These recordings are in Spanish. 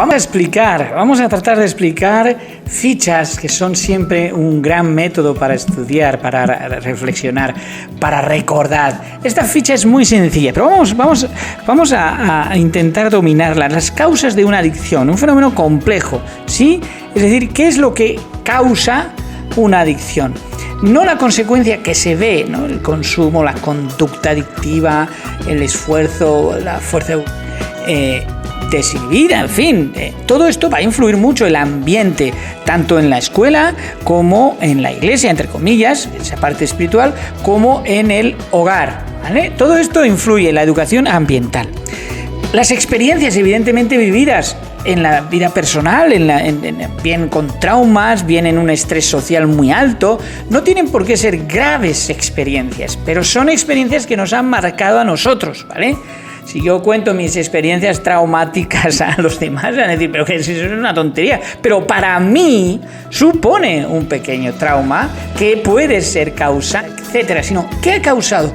Vamos a tratar de explicar fichas, que son siempre un gran método para estudiar, para reflexionar, para recordar. Esta ficha es muy sencilla, pero vamos a intentar dominarla. Las causas de una adicción, un fenómeno complejo, ¿sí? Es decir, ¿qué es lo que causa una adicción? No la consecuencia que se ve, ¿no? El consumo, la conducta adictiva, el esfuerzo, la fuerza desinhibida, en fin, todo esto va a influir mucho el ambiente, tanto en la escuela como en la iglesia, entre comillas, esa parte espiritual, como en el hogar, ¿vale? Todo esto influye en la educación ambiental. Las experiencias evidentemente vividas en la vida personal, bien con traumas, bien en un estrés social muy alto, no tienen por qué ser graves experiencias, pero son experiencias que nos han marcado a nosotros, ¿vale? Si yo cuento mis experiencias traumáticas a los demás, van a decir, pero que eso es una tontería. Pero para mí supone un pequeño trauma que puede ser causa, etcétera. Sino, ¿qué ha causado?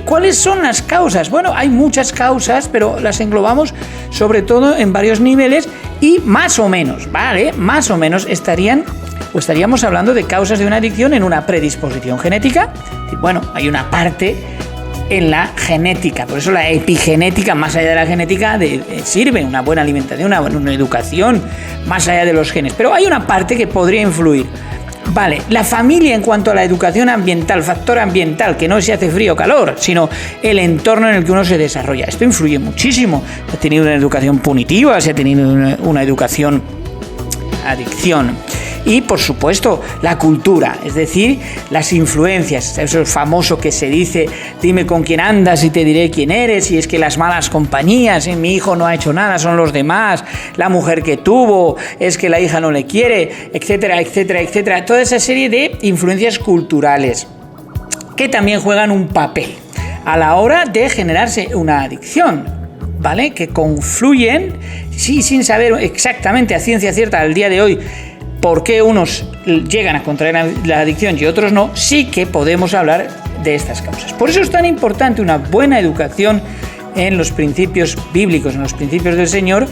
¿Cuáles son las causas? Bueno, hay muchas causas, pero las englobamos sobre todo en varios niveles y más o menos, ¿vale? Más o menos estaríamos hablando de causas de una adicción en una predisposición genética. Bueno, hay una parte en la genética, por eso la epigenética, más allá de la genética, sirve una buena alimentación, una educación, más allá de los genes. Pero hay una parte que podría influir. Vale, la familia en cuanto a la educación ambiental, factor ambiental, que no es si hace frío o calor, sino el entorno en el que uno se desarrolla. Esto influye muchísimo. Si ha tenido una educación punitiva, si ha tenido una educación adicción. Y, por supuesto, la cultura, es decir, las influencias. Eso es famoso que se dice, dime con quién andas y te diré quién eres, y es que las malas compañías, mi hijo no ha hecho nada, son los demás, la mujer que tuvo, es que la hija no le quiere, etcétera, etcétera, etcétera. Toda esa serie de influencias culturales que también juegan un papel a la hora de generarse una adicción, ¿vale? Que confluyen, sí, sin saber exactamente a ciencia cierta al día de hoy por qué unos llegan a contraer la adicción y otros no, sí que podemos hablar de estas causas. Por eso es tan importante una buena educación en los principios bíblicos, en los principios del Señor,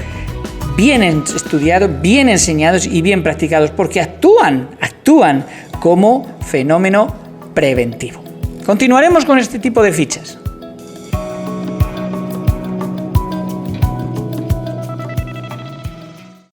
bien estudiados, bien enseñados y bien practicados, porque actúan como fenómeno preventivo. Continuaremos con este tipo de fichas.